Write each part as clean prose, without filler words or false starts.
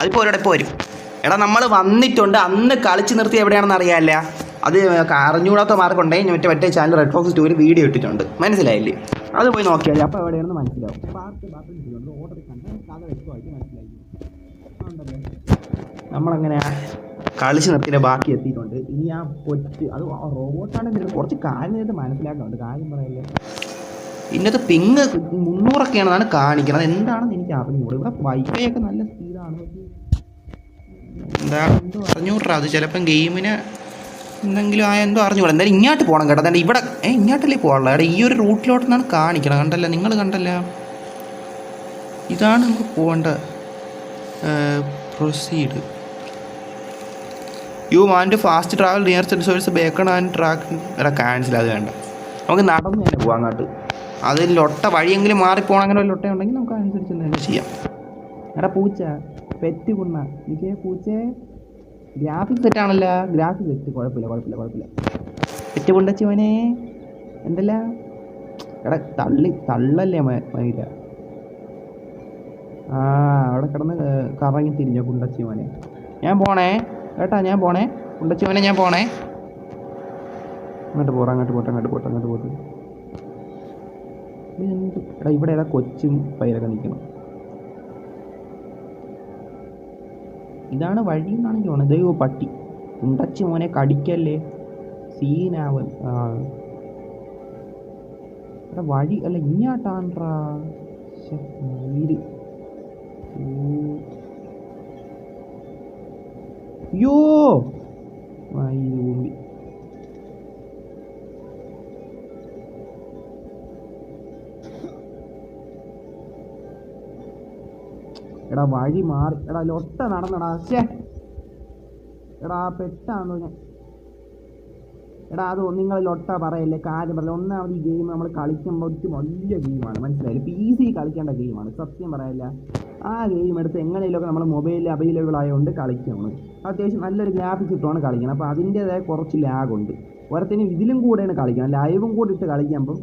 അതിപ്പോൾ ഒരിടെ ഇപ്പോൾ വരും. എടാ നമ്മൾ വന്നിട്ടുണ്ട്, അന്ന് കളിച്ച് നിർത്തി എവിടെയാണെന്ന് അറിയാമല്ല. അത് അറിഞ്ഞൂടാത്ത മാർക്കുണ്ടെങ്കിൽ മറ്റേ ചാനൽ റെഡ് ഫോക്സ് 2 വീഡിയോ ഇട്ടിട്ടുണ്ട്, മനസ്സിലായില്ലേ? അത് പോയി നോക്കിയാൽ അപ്പോൾ എവിടെയാണെന്ന് മനസ്സിലാവും. ഓർഡർ കണ്ട വ്യക്തമായിട്ട് മനസ്സിലായി. നമ്മളങ്ങനെ കളിച്ച് നിർത്തിയിട്ട് ബാക്കി എത്തിയിട്ടുണ്ട്. ഇനി ആ കൊച്ച് അത് റോബോട്ടാണെങ്കിൽ കുറച്ച് കാര്യം നേരിട്ട് മനസ്സിലാക്കുന്നുണ്ട്. കാര്യം പറയല്ലേ, ഇന്നത്തെ പിങ് 300ഒക്കെയാണെന്നാണ് കാണിക്കുന്നത്. എന്താണെന്ന് എനിക്ക് അറിഞ്ഞൂടെ. ഇവിടെ വൈഫൈ ഒക്കെ നല്ല സ്പീഡാണ്. എന്താണ് എന്തോ അറിഞ്ഞൂടാ. അത് ചിലപ്പം ഗെയിമിന് എന്തെങ്കിലും എന്തോ അറിഞ്ഞൂടാ. എന്തായാലും ഇങ്ങോട്ട് പോകണം കേട്ടോ. അതായത് ഇവിടെ ഇങ്ങോട്ടല്ലേ പോകാനുള്ളത്. അവിടെ ഈ ഒരു റൂട്ടിലോട്ടെന്നാണ് കാണിക്കണം. കണ്ടല്ല, നിങ്ങൾ കണ്ടല്ല, ഇതാണ് നമുക്ക് പോകേണ്ട. Proceed you want fast travel near resource bacon and track. എടാ ക്യാൻസൽ, അത് വേണ്ട. നമുക്ക് നടന്ന് തന്നെ പോകാം അങ്ങോട്ട്. അത് ലൊട്ട വഴിയെങ്കിലും മാറിപ്പോകണം. അങ്ങനെ ഒരു ലൊട്ട ഉണ്ടെങ്കിൽ നമുക്ക് അതനുസരിച്ച് എന്തെങ്കിലും ചെയ്യാം. എടാ പൂച്ച, പെറ്റ് കുണ്ണ, എനിക്ക് പൂച്ചയെ ഗ്രാഫിക്സ് സെറ്റാണല്ലോ. ഗ്രാഫിക്സ് സെറ്റ് കുഴപ്പമില്ല. പെറ്റ് കുണ്ടച്ചിവനെ എന്തല്ല. എടാ തള്ളല്ലേ മയില. അവിടെ കിടന്ന് കറങ്ങി തിരിഞ്ഞ കുണ്ടച്ചിവനെ. ഞാൻ പോണേ കേട്ടാ, ഞാൻ പോണേ കുണ്ടച്ചിവനെ, ഞാൻ പോണേ. അങ്ങോട്ട് പോട്ടെ. എടാ ഇവിടെ ഏതാ കൊച്ചും പൈരൊക്കെ നിൽക്കണം. ഇതാണ് വഴി എന്നാണ് എനിക്ക് തോന്നുന്നത്. ദൈവ പട്ടി ഉണ്ടച്ചി മോനെ കടിക്കല്ലേ, സീനാവൻ. എടാ വഴി അല്ല ഇങ്ങോട്ടാണ്ട്രാ. അയ്യോ ഊമ്പി. എടാ വഴി മാറി. എടാ ലൊട്ട നടന്നടാ. എടാ പെട്ടാണോ ഞാൻ. എടാ അത് നിങ്ങൾ ലൊട്ട പറയല്ലേ, കാര്യം പറയല്ലേ. ഒന്നാമത് ഈ ഗെയിം നമ്മൾ കളിക്കുമ്പോൾ ഒരു വലിയ ഗെയിമാണ്, മനസ്സിലായില്ലേ? PC കളിക്കേണ്ട ഗെയിമാണ്, സത്യം പറയല്ല. ആ ഗെയിം എടുത്ത് എങ്ങനെയൊക്കെ നമ്മൾ മൊബൈലിൽ അവൈലബിൾ ആയതുകൊണ്ട് കളിക്കുകയാണ്. അത്യാവശ്യം നല്ലൊരു ഗ്രാഫിക്സ് ഇട്ടുമാണ് കളിക്കണം. അപ്പോൾ അതിൻ്റേതായ കുറച്ച് ലാഗുണ്ട്. ഓരോത്തിനും ഇതിലും കൂടെയാണ് കളിക്കണം, ലൈവും കൂടെ ഇട്ട് കളിക്കുമ്പം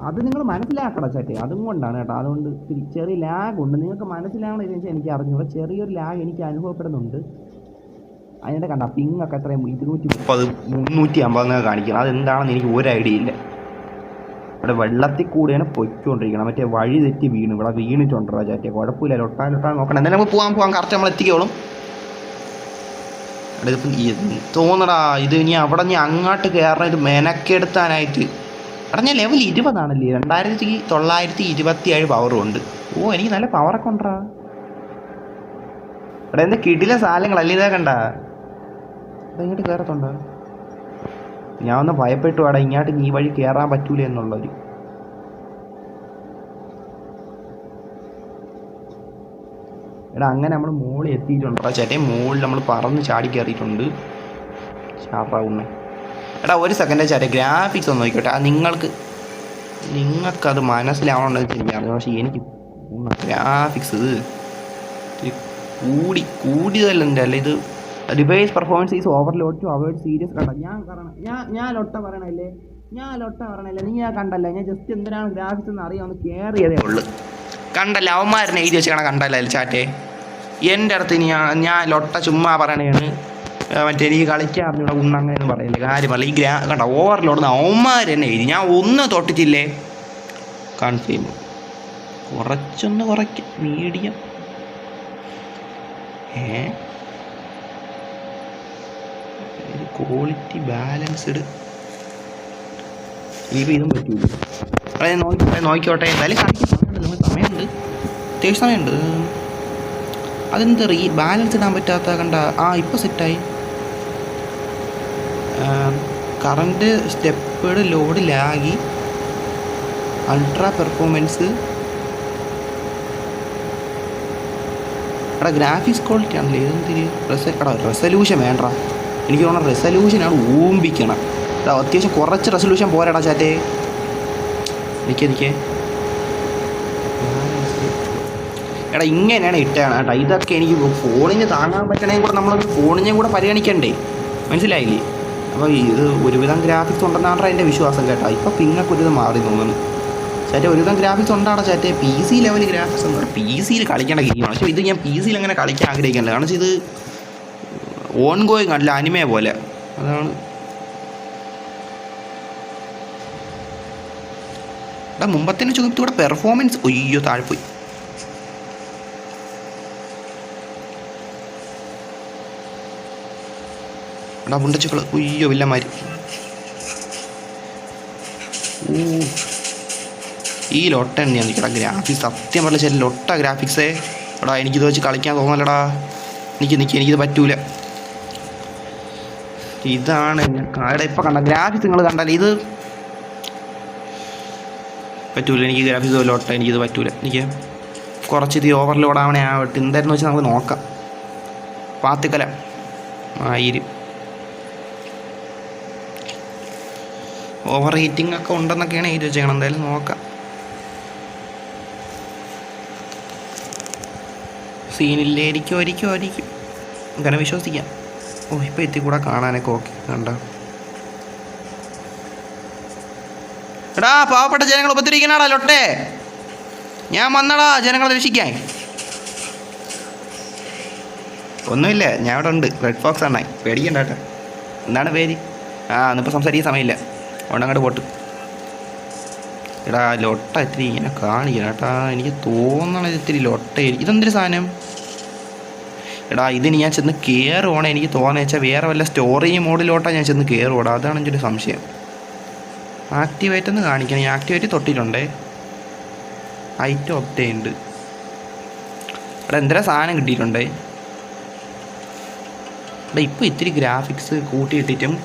അത് നിങ്ങൾ മനസ്സിലാക്കണം ചേട്ടേ. അതും കൊണ്ടാണ് കേട്ടോ. അതുകൊണ്ട് ചെറിയ ലാഗ് ഉണ്ട്. നിങ്ങൾക്ക് മനസ്സിലാവണമെന്ന് വെച്ചാൽ എനിക്ക് അറിഞ്ഞൂടാ. ചെറിയൊരു ലാഗ് എനിക്ക് അനുഭവപ്പെടുന്നുണ്ട്. അതിൻ്റെ കണ്ട പിങ്ങൊക്കെ എത്രയും 230 350 കാണിക്കണം. അതെന്താണെന്ന് എനിക്ക് ഒരു ഐഡിയ ഇല്ല. ഇവിടെ വെള്ളത്തിൽ കൂടെയാണ് പൊയ്ക്കൊണ്ടിരിക്കണം. മറ്റേ വഴി തെറ്റി വീണ് ഇവിടെ വീണിട്ടുണ്ടോ ചേട്ടേ. കുഴപ്പമില്ല, ലൊട്ടാൻ നോക്കണം. എന്തായാലും നമുക്ക് പോകാം. കറക്റ്റ് നമ്മൾ എത്തിക്കോളും. തോന്നടാ ഇത് ഇനി അവിടെ അങ്ങോട്ട് കയറണം. ഇത് മെനക്കെടുത്താനായിട്ട്. എടാ ഞാൻ ലെവൽ 20 2927 പവറും ഉണ്ട്. എനിക്ക് നല്ല പവറൊക്കെ ഉണ്ടാ. എടാ എന്താ കിടില സാധനങ്ങളല്ലേ ഇതാ കണ്ട. ഇങ്ങോട്ട് കയറത്തുണ്ടോ? ഞാൻ ഒന്ന് ഭയപ്പെട്ടു. അവിടെ ഇങ്ങോട്ട് ഈ വഴി കയറാൻ പറ്റൂല എന്നുള്ളൊരു. എടാ അങ്ങനെ നമ്മൾ മോളിൽ എത്തിയിട്ടുണ്ടോ ചേട്ടേ? മോളിൽ നമ്മൾ പറന്ന് ചാടി കയറിയിട്ടുണ്ട്. ചാറാവുന്നേ. എടാ ഒരു സെക്കൻഡ് ചേട്ടാ, ഗ്രാഫിക്സ് ഒന്ന് നോക്കിക്കോട്ടെ. നിങ്ങൾക്കത് മനസ്സിലാവണമെന്ന് വെച്ചാൽ എനിക്കറിയാം. പക്ഷേ എനിക്ക് ഗ്രാഫിക്സ് കൂടിയതല്ല. ഇത് device performance is overload to avoid serious. കണ്ട ഞാൻ ലൊട്ട പറയണല്ലേ. നീ ഞാൻ കണ്ടല്ല. ഞാൻ ജസ്റ്റ് എന്തിനാണ് ഗ്രാഫിക്സ് എന്ന് അറിയാൻ ഒന്ന് കയറിയതേ ഉള്ളൂ. കണ്ടല്ല, അവന്മാരനെ എഴുതി വെച്ചാണ് കണ്ടല്ലേ ചാറ്റേ. എൻ്റെ അടുത്ത് ഞാൻ ലൊട്ട ചുമ്മാ പറയണതാണ്. മറ്റേ എനിക്ക് കളിക്കാൻ അറിഞ്ഞൂടെ ഉണ്ണങ്ങനെന്ന് പറയില്ലേ. കാര്യമല്ല. ഈ കണ്ട ഓവർലോഡ് അവന്മാർ തന്നെ എഴുതി. ഞാൻ ഒന്ന് തൊട്ടിട്ടില്ലേ. കൺഫേം കുറച്ചൊന്ന് കുറയ്ക്കാം. Medium quality balanced. ഇനിയിപ്പോൾ ഇതും പറ്റൂല. നോക്കിക്കോട്ടെ. എന്തായാലും കളിക്കാൻ സമയമുണ്ട്, അത്യാവശ്യം സമയമുണ്ട്. അതെന്താ ബാലൻസ് ഇടാൻ പറ്റാത്ത കണ്ട. ഇപ്പോൾ സെറ്റായി. കറണ്ട് സ്റ്റെപ്പേഡ് ലോഡ് ലാഗി അൾട്രാ പെർഫോമൻസ്. എടാ ഗ്രാഫിക്സ് ക്വാളിറ്റി ആണല്ലേ ഇതെന്തിരി. റെസല്യൂഷൻ വേണ്ട. എനിക്ക് തോന്നുന്ന റെസല്യൂഷനാണ് ഊമ്പിക്കണം. അത്യാവശ്യം കുറച്ച് റെസല്യൂഷൻ പോരാടാ ചാറ്റേ. എനിക്ക് എടാ ഇങ്ങനെയാണ് ഇട്ടാണ് കേട്ടോ. ഇതൊക്കെ എനിക്ക് ഫോണിന് താങ്ങാൻ പറ്റണമെങ്കിൽ കൂടെ നമ്മൾ ഫോണിനെയും കൂടെ പരിഗണിക്കണ്ടേ, മനസ്സിലായില്ലേ? അപ്പോൾ ഇത് ഒരുവിധം ഗ്രാഫിക്സ് ഉണ്ടെന്നാണ് എൻ്റെ വിശ്വാസം കേട്ടോ. ഇപ്പോൾ പിന്നൊക്കെ ഒരു ഇത് മാറി തോന്നുന്നു. ചാറ്റെ ഒരുവിധം ഗ്രാഫിക്സ് ഉണ്ടാണ് ചാറ്റെ. പി സി ലെവൽ ഗ്രാഫിക്സ് ഉണ്ട്. പി സിയിൽ കളിക്കേണ്ട ഗെയിമാണ്. പക്ഷേ ഇത് ഞാൻ പി സിയിൽ അങ്ങനെ കളിക്കാൻ ആഗ്രഹിക്കുന്നില്ല. കാരണം ഇത് ഓൺ ഗോയിങ് അല്ല, അനിമേ പോലെ. അതാണ് എടാ മുമ്പത്തേനെ ചോദിച്ചൂടെ പെർഫോമൻസ്. ഒയ്യോ താഴെപ്പോയി. എടാ മുണ്ടച്ചുക്കൾ. ഒയ്യോ വില്ലന്മാർ. ഈ ലൊട്ട തന്നെയാണ് എനിക്കടാ ഗ്രാഫിക്സ്. സത്യം പറഞ്ഞ ചില ലൊട്ട ഗ്രാഫിക്സേ. എടാ എനിക്കിത് വെച്ച് കളിക്കാൻ തോന്നലടാ. എനിക്കിത് പറ്റൂല. ഇതാണ് എടാ ഇപ്പം കണ്ട ഗ്രാഫിക്സ് നിങ്ങൾ കണ്ടാൽ ഇത് പറ്റൂല. എനിക്ക് ഗ്രാഫിക്സ് ലൊട്ട എനിക്കിത് പറ്റൂല. എനിക്ക് കുറച്ച് ഇത് ഓവർലോഡ് ആവണേ ആവട്ടെ. എന്തായിരുന്നു വെച്ചാൽ നമുക്ക് നോക്കാം. പാത്തിക്കല 1000 ഓവർ ഹീറ്റിംഗ് ഒക്കെ ഉണ്ടെന്നൊക്കെയാണ് എഴുതി വെച്ചേക്കണം. എന്തായാലും നോക്കാം. സീനില്ലായിരിക്കും. ഒരിക്കും അങ്ങനെ വിശ്വസിക്കാം. ഇപ്പം എത്തിക്കൂടെ കാണാനൊക്കെ ഓക്കെ. കണ്ട എടാ പാവപ്പെട്ട ജനങ്ങൾ ഉപദ്രവിക്കണടാ ലൊട്ടേ. ഞാൻ വന്നടാ ജനങ്ങളെ രക്ഷിക്കാൻ. ഒന്നുമില്ല, ഞാൻ ഇവിടെ ഉണ്ട്. റെഡ് ഫോക്സ് ആണ്. പേടിക്കണ്ട കേട്ടോ. എന്താണ് പേര്? ഇന്നിപ്പോൾ സംസാരിക്കാൻ സമയമില്ല. ഉണ്ടങ്ങോട്ട് പോട്ട്. എടാ ലൊട്ട ഇത്തിരി ഇങ്ങനെ കാണിക്കണം കേട്ടാ. എനിക്ക് തോന്നണത് ഇത്തിരി ലൊട്ടയായിരിക്കും. ഇതെന്തൊരു സാധനം? എടാ ഇതിന് ഞാൻ ചെന്ന് കയറുവാണേ എനിക്ക് തോന്നുന്നത് വെച്ചാൽ വേറെ വല്ല സ്റ്റോറി മോഡിലോട്ടാണ് ഞാൻ ചെന്ന് കയറുവാടാ. അതാണ് എൻ്റെ ഒരു സംശയം. ആക്ടിവേറ്റ് ഒന്ന് കാണിക്കണം. ഞാൻ ആക്ടിവേറ്റ് തൊട്ടിട്ടുണ്ടേ. Item obtained. എടാ എന്തെങ്കിലും സാധനം കിട്ടിയിട്ടുണ്ടേ. എടാ ഇപ്പോൾ ഇത്തിരി ഗ്രാഫിക്സ് കൂട്ടിയിട്ടിട്ടും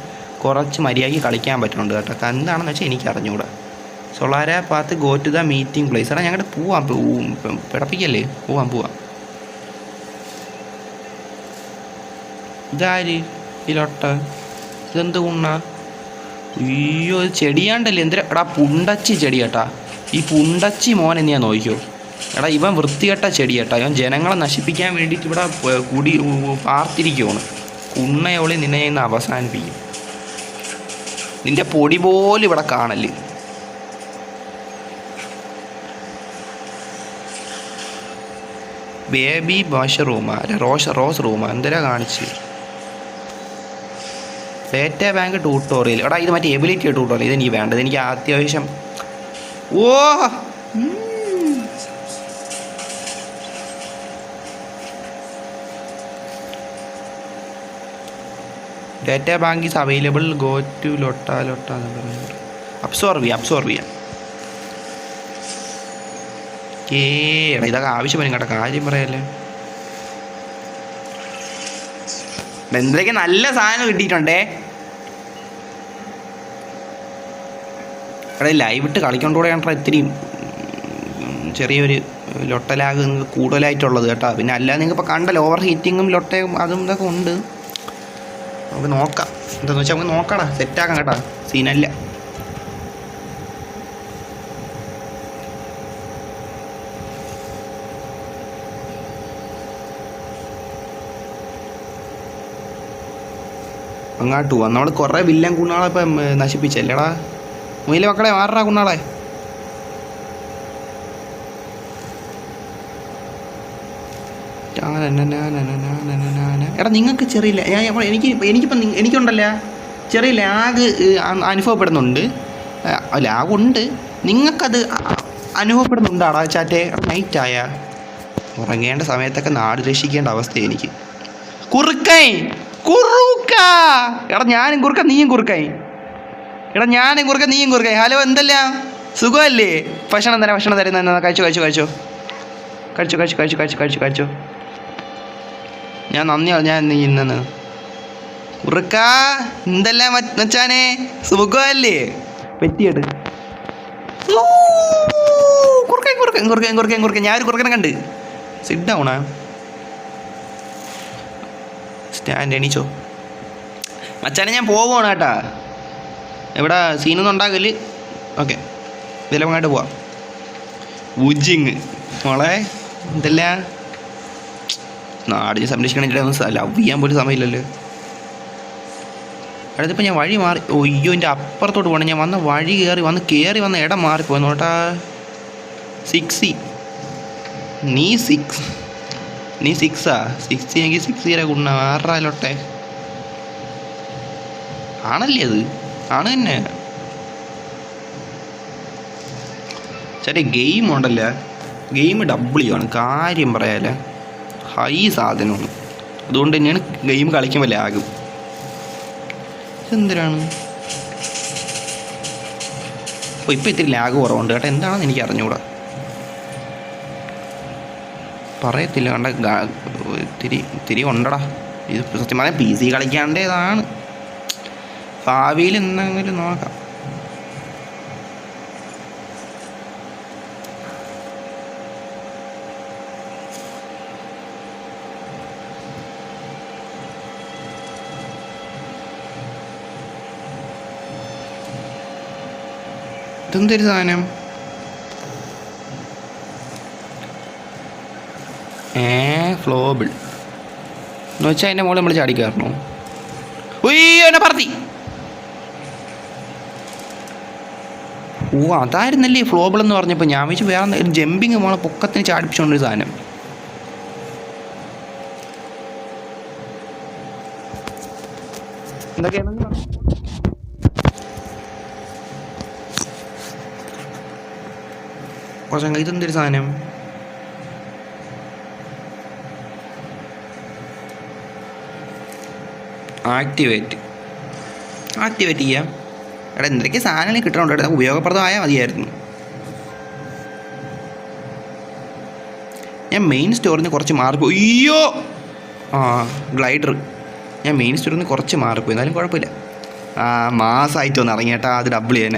കുറച്ച് മര്യാദയ്ക്ക് കളിക്കാൻ പറ്റുന്നുണ്ട് കേട്ടോ. എന്താണെന്ന് വെച്ചാൽ എനിക്ക് അറിഞ്ഞുകൂടാ. സൊളാര path go to the meeting place. എടാ ഞങ്ങളുടെ പോവാം. പിടപ്പിക്കല്ലേ? പോവാം. ഇതാര് ഈ ലൊട്ട? ഇതെന്ത് കുണ്ണ? അയ്യോ ഇത് ചെടിയാണ്ടല്ലേ. എന്തിനാ എടാ പുണ്ടച്ചി ചെടി കേട്ടാ. ഈ പുണ്ടച്ചി മോൻ എന്നെയാ നോക്കിയോ. എടാ ഇവൻ വൃത്തികെട്ട ചെടി കേട്ടാ. ഇവൻ ജനങ്ങളെ നശിപ്പിക്കാൻ വേണ്ടിയിട്ട് ഇവിടെ കുടി പാർത്തിരിക്കുവാണ്. കുണ്ണയോളി നിന്നെ ഇന്ന് അവസാനിപ്പിക്കും. നിന്റെ പൊടി പോലും ഇവിടെ കാണല്. ബേബി ഭാഷ റൂമാ. റോസ് റൂമാ. എന്തിനാ കാണിച്ച്? Data bank tutorial. എടാ ഇത് മറ്റേ എബിലിറ്റി ട്യൂട്ടോറിയൽ. ഇതെനിക്ക് വേണ്ടത്. എനിക്ക് അത്യാവശ്യം data bank is available. Go to ലൊട്ട എന്ന് പറയുന്നത് അബ്സോർവ് ചെയ്യാം. എടാ ഇതൊക്കെ ആവശ്യം വരും കേട്ടോ. കാര്യം പറയല്ലേ. എന്തൊക്കെ നല്ല സാധനം കിട്ടിയിട്ടുണ്ടേ. എടാ ലൈവ് ഇട്ട് കളിക്കൊണ്ടുകൂടെയാണ് ഇത്തിരി ചെറിയൊരു ലൊട്ടലാഗ് കൂടുതലായിട്ടുള്ളത് കേട്ടോ. പിന്നെ അല്ലാതെ നിങ്ങൾക്കിപ്പോൾ കണ്ടല്ലോ ഓവർ ഹീറ്റിങ്ങും ലൊട്ടയും അതും ഇതൊക്കെ ഉണ്ട്. നമുക്ക് നോക്കാം. എന്താണെന്ന് വെച്ചാൽ നമുക്ക് നോക്കടാ. സെറ്റാക്കാം കേട്ടോ. സീനല്ല. അങ്ങോട്ട് പോവാം. നമ്മൾ കുറേ വില്ലൻ കുണ്ണാളെ ഇപ്പം നശിപ്പിച്ചല്ലേടാ. മുയിലെ മക്കളെ മാറടാ കുണ്ണാളെ. എടാ നിങ്ങൾക്ക് ചെറിയില്ല. എനിക്കുണ്ടല്ല ചെറിയ ലാഗ് അനുഭവപ്പെടുന്നുണ്ട്. ലാഗുണ്ട്. നിങ്ങൾക്കത് അനുഭവപ്പെടുന്നുണ്ടാടാ ചാറ്റേ? നൈറ്റായ ഉറങ്ങേണ്ട സമയത്തൊക്കെ നാട് രക്ഷിക്കേണ്ട അവസ്ഥയാണ് എനിക്ക്. എടാ ഞാനും കുറുക്ക നീയും കുറുക്കായി. ഹലോ എന്തല്ല സുഖമല്ലേ? ഭക്ഷണം തരുന്ന കഴിച്ചോ. ഞാൻ നന്ദിയാണ്. ഞാൻ ഇന്നു കുറുക്ക എന്തല്ല മച്ചാനെ സുഖമല്ലേ? പെറ്റിയിട്ട് കുറുക്കൻ ഞാനൊരു കുറുക്കനെ കണ്ട്. സിറ്റ് ഡൗണാ. സ്റ്റാൻഡ് എണീച്ചോ മച്ചാനെ. ഞാൻ പോവുകയാണ് കേട്ടാ. ഇവിടെ സീനൊന്നും ഉണ്ടാകല്. ഓക്കെ ഇതിലങ്ങാട്ട് പോവാം. വുജിങ് മോളെ എന്തല്ല നാടിനെ സംരക്ഷിക്കണമെങ്കിൽ ലവ് ചെയ്യാൻ പോലും സമയമില്ലല്ലോ. അടുത്തിപ്പോൾ ഞാൻ വഴി മാറി. അയ്യോ എൻ്റെ അപ്പുറത്തോട്ട് പോകണം. ഞാൻ വന്ന വഴി കയറി വന്ന ഇടം മാറിപ്പോയെന്നോട്ടാ. 6 നീ 6 എങ്കിൽ 6 വരെ ഗുണ ആറാലോട്ടെ ആണല്ലേ അത് ആണ് തന്നെ ചേട്ടാ ഗെയിം ഉണ്ടല്ലോ ഗെയിം ആണ് കാര്യം പറയാല്ലേ ഹൈ സാധനമാണ് അതുകൊണ്ട് തന്നെയാണ് ഗെയിം കളിക്കുമ്പോൾ ലാഗും എന്തിനാണ് അപ്പോൾ ഇപ്പോൾ ഇത്തിരി ലാഗ് കുറവുണ്ട് കേട്ടോ എന്താണെന്ന് എനിക്ക് അറിഞ്ഞുകൂടാ പറയത്തില്ല കണ്ട ഇത്തിരി ഉണ്ടടാ ഇത് സത്യം പറഞ്ഞാൽ PC കളിക്കാണ്ടേതാണ് ഭാവിയിൽ എന്തെങ്കിലും നോക്കാം ഇതെന്തൊരു സാധനം ഫ്ലോബിൾ എന്ന് വെച്ചാൽ അതിൻ്റെ മുകളിൽ നമ്മൾ ചാടിക്കയറണോ ഉയ്യോ എന്നെ പറത്തി അതായിരുന്നല്ലേ ഫ്ലോബിൾ എന്ന് പറഞ്ഞപ്പോൾ ഞാൻ വെച്ച് വേറെ ജമ്പിങ് നമ്മളെ പൊക്കത്തിന് ചാടിപ്പിച്ചുകൊണ്ടൊരു സാധനം എന്തൊക്കെയാണെന്ന് പറഞ്ഞു കുറച്ച് ഇതെന്തൊരു സാധനം ആക്ടിവേറ്റ് ചെയ്യാം എടാ എന്തൊക്കെ സാധനങ്ങൾ കിട്ടണുണ്ട് എടാ ഉപയോഗപ്രദമായാൽ മതിയായിരുന്നു ഞാൻ മെയിൻ സ്റ്റോറിൽ നിന്ന് കുറച്ച് മാറിപ്പോയി അയ്യോ ഗ്ലൈഡർ ഞാൻ മെയിൻ സ്റ്റോറിൽ നിന്ന് കുറച്ച് മാറിപ്പോയി എന്നാലും കുഴപ്പമില്ല മാസമായിട്ട് ഒന്ന് ഇറങ്ങിയേട്ടാ അത് ഡബിൾ ചെയ്യാൻ